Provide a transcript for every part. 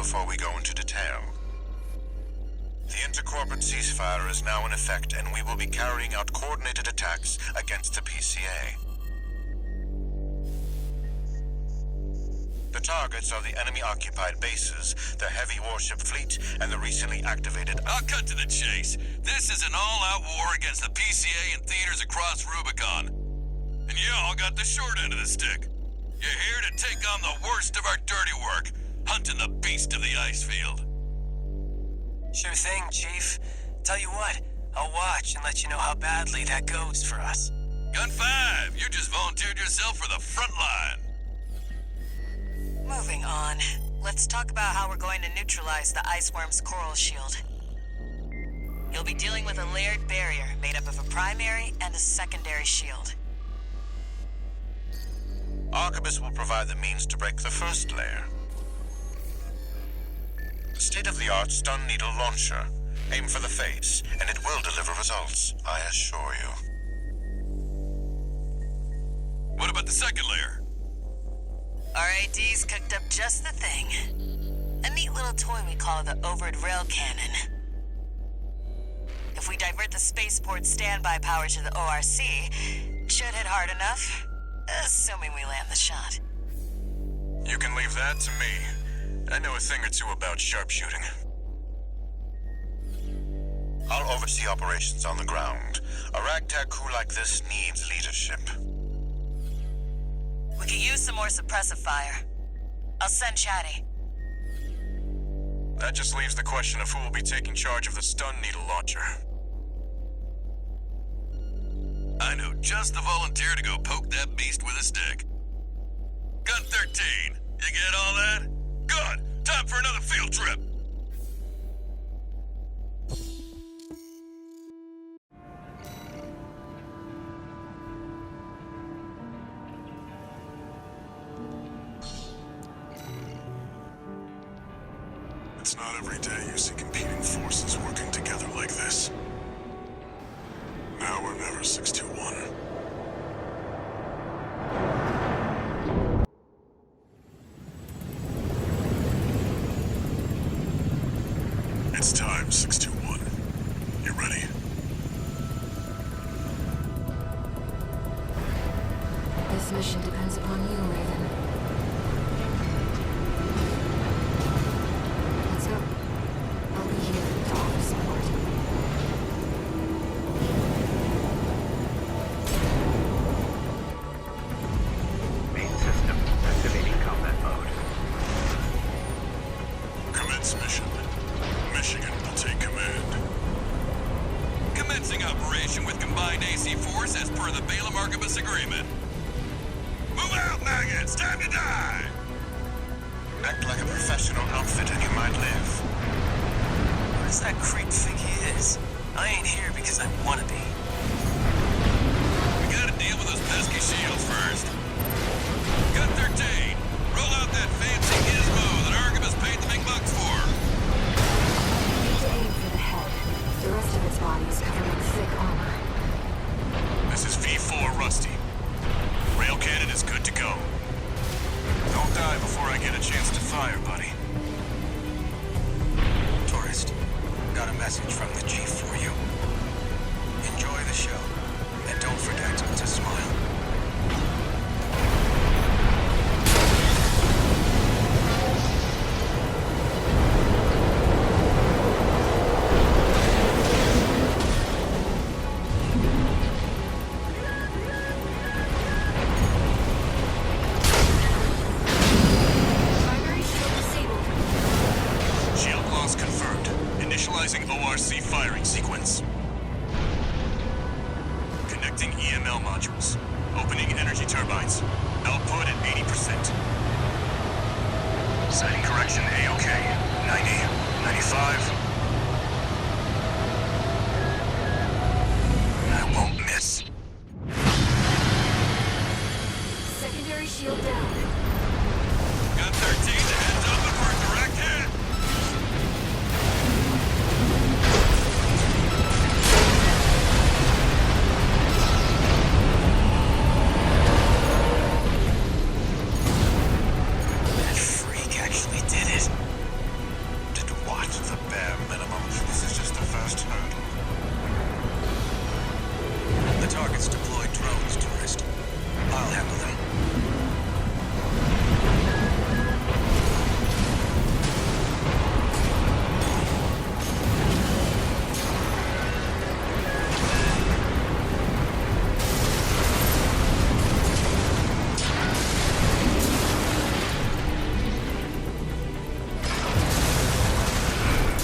before we go into detail. The intercorporate ceasefire is now in effect, and we will be carrying out coordinated attacks against the PCA. The targets are the enemy-occupied bases, the heavy warship fleet, and the recently activated... I'll cut to the chase. This is an all-out war against the PCA and theaters across Rubicon. And y'all got the short end of the stick. You're here to take on the worst of our dirty work, hunting the beast of the ice field. Sure thing, Chief. Tell you what, I'll watch and let you know how badly that goes for us. Gun 5, you just volunteered yourself for the front line. Moving on. Let's talk about how we're going to neutralize the Iceworm's coral shield. You'll be dealing with a layered barrier made up of a primary and a secondary shield. Arquebus will provide the means to break the first layer. State-of-the-art stun needle launcher. Aim for the face, and it will deliver results, I assure you. What about the second layer? RAD's cooked up just the thing. A neat little toy we call the overed rail cannon. If we divert the spaceport standby power to the ORC, should hit hard enough, assuming we land the shot. You can leave that to me. I know a thing or two about sharpshooting. I'll oversee operations on the ground. A ragtag crew like this needs leadership. We could use some more suppressive fire. I'll send Chatty. That just leaves the question of who will be taking charge of the stun needle launcher. I know just the volunteer to go poke that beast with a stick. Gun 13, you get all that? Good! Time for another field trip! It's not every day you see competing forces working together like this. Now or never, 621. It's time, 621. You ready? This mission depends upon you, Raven. Let's go. I'll be here to offer support. Main system activating combat mode. Commence mission. Michigan will take command. Commencing operation with combined AC force as per the Balaam Arquebus agreement. Move out, maggots! Time to die! Act like a professional outfit and you might live. What does that creep think he is? I ain't here because I want to be. We gotta deal with those pesky shields first. Gun 13, roll out that fancy gizmo that Arquebus paid the big bucks for. Need to aim for the head. The rest of its body is covered in thick armor. This is V4 Rusty. Rail cannon is good to go. Don't die before I get a chance to fire, buddy. Tourist, got a message from the Chief for you. Enjoy the show, and don't forget to smile. Primary shield disabled. Shield loss confirmed. Initializing ORC firing sequence. Connecting EML modules. Opening energy turbines. Output at 80%. Setting correction A-OK. 90, 95. I won't miss. Secondary shield down. Gun 13, the head's open for a direct hit. That freak actually did it. just the bare minimum. This is just the first hurdle. The target's deployed drones, tourist. I'll handle them.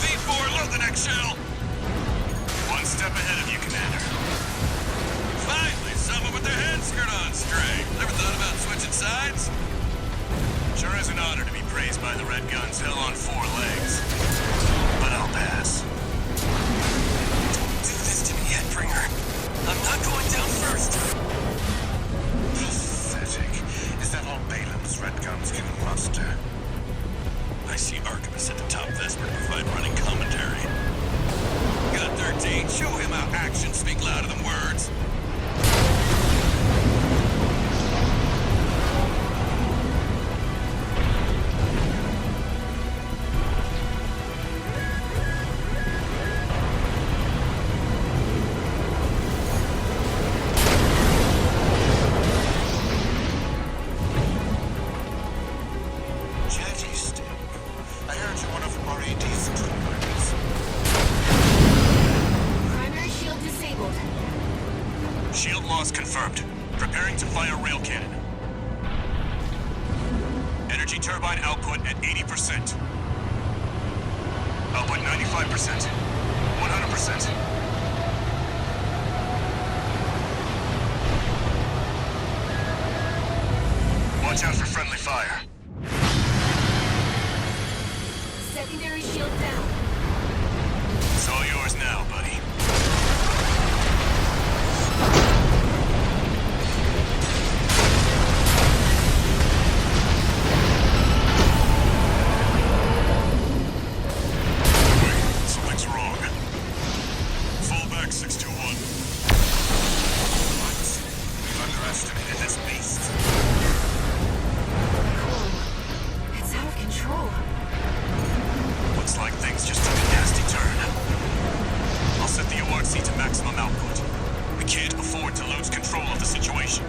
V4, load the next shell! One step ahead of you, Commander. Finally, someone with their head screwed on straight. Ever thought about switching sides? Sure is an honor to be praised by the Red Guns hell on four legs. But I'll pass. Don't do this to me yet, Bringer. I'm not going down first. Pathetic. Is that all Balaam's Red Guns can muster? I see Archivist at the top Vesper to provide running commentary. Got 13. Show him how actions speak louder than words. Jetty stick. I heard you're one of RAD's troopers. Primary shield disabled. Shield loss confirmed. Preparing to fire rail cannon. Energy turbine output at 80%. Output 95%. 100%. Watch out for friendly fire. Secondary shield down. It's all yours now, buddy. Wait, something's wrong. Fall back, 621. What? We've underestimated this beast. It's out of control. Looks like things just took a nasty turn. I'll set the ORC to maximum output. We can't afford to lose control of the situation.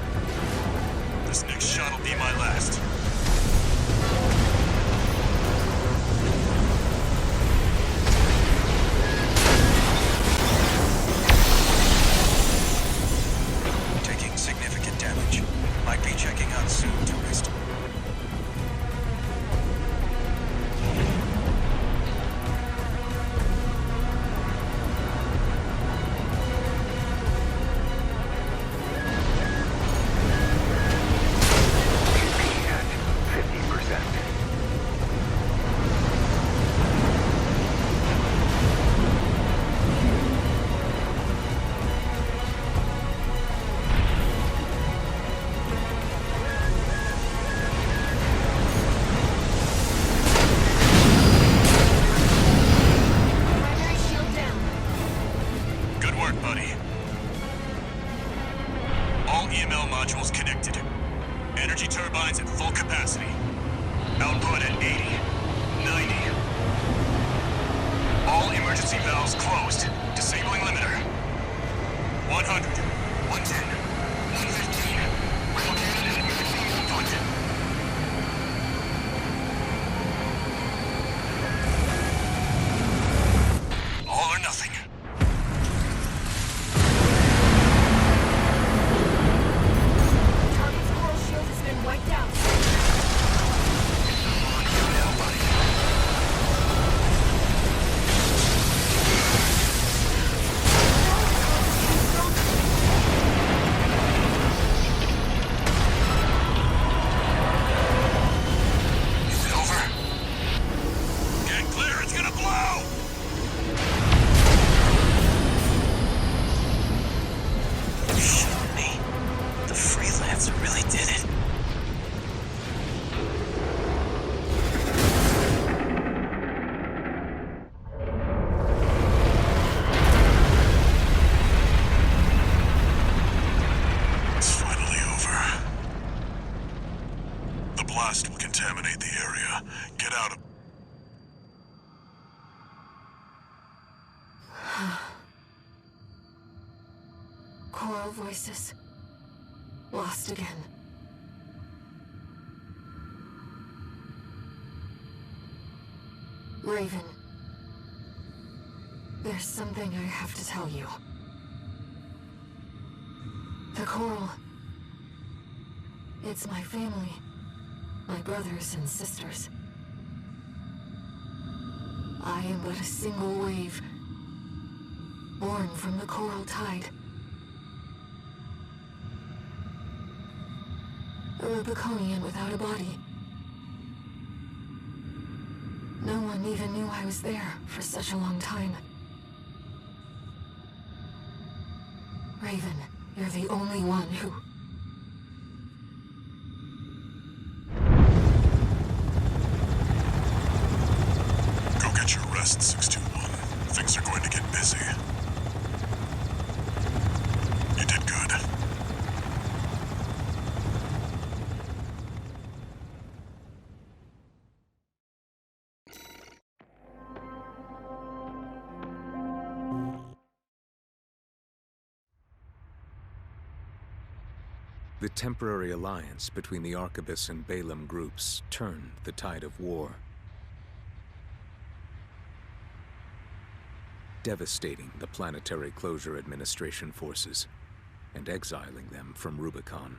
This next shot will be my last. Taking significant damage. Might be checking out soon, tourist. BP at Choral voices. Lost again. Raven. There's something I have to tell you. The coral. It's my family. My brothers and sisters. I am but a single wave, born from the coral tide. A Rubiconian without a body. No one even knew I was there for such a long time. Raven, you're the only one who... Go get your rest, 621. Things are going to get busy. You did good. The temporary alliance between the Arquebus and Balaam groups turned the tide of war, devastating the Planetary Closure Administration forces and exiling them from Rubicon.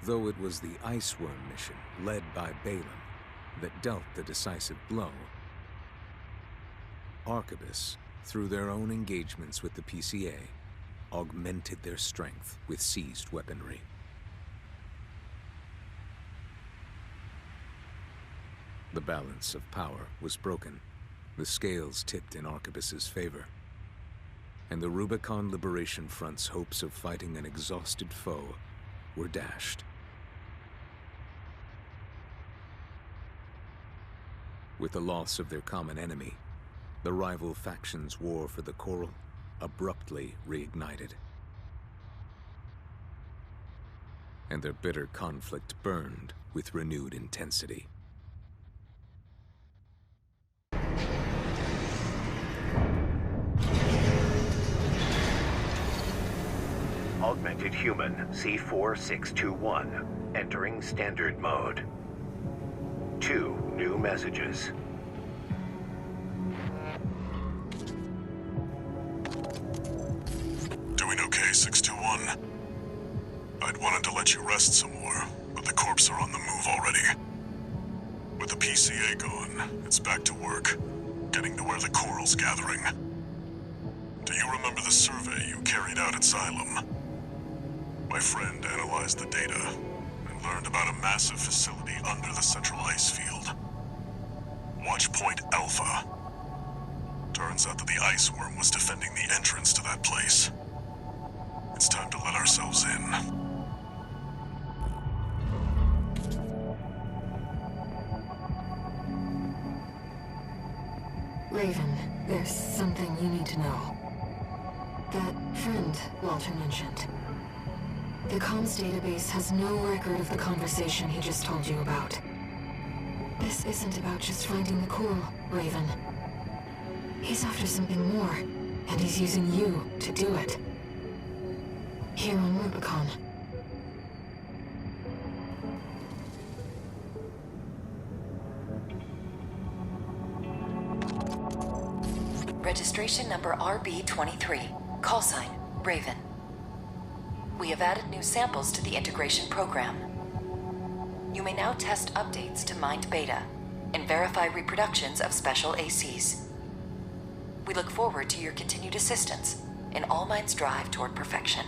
Though it was the Iceworm mission led by Balaam that dealt the decisive blow, Arquebus, through their own engagements with the PCA, augmented their strength with seized weaponry. The balance of power was broken, the scales tipped in Arquebus's favor, and the Rubicon Liberation Front's hopes of fighting an exhausted foe were dashed. With the loss of their common enemy, the rival factions' war for the coral abruptly reignited. And their bitter conflict burned with renewed intensity. Augmented Human C4621, entering Standard Mode. 2 new messages. Doing okay, 621? I'd wanted to let you rest some more, but the corps are on the move already. With the PCA gone, it's back to work, getting to where the coral's gathering. Do you remember the survey you carried out at Xylem? My friend analyzed the data and learned about a massive facility under the central ice field. Watch Point Alpha. Turns out that the Iceworm was defending the entrance to that place. It's time to let ourselves in. Raven, there's something you need to know. That friend Walter mentioned. The comms database has no record of the conversation he just told you about. This isn't about just finding the coral, Raven. He's after something more, and he's using you to do it. Here on Rubicon. Registration number RB23. Call sign, Raven. We have added new samples to the integration program. You may now test updates to Mind Beta and verify reproductions of special ACs. We look forward to your continued assistance in All Mind's drive toward perfection.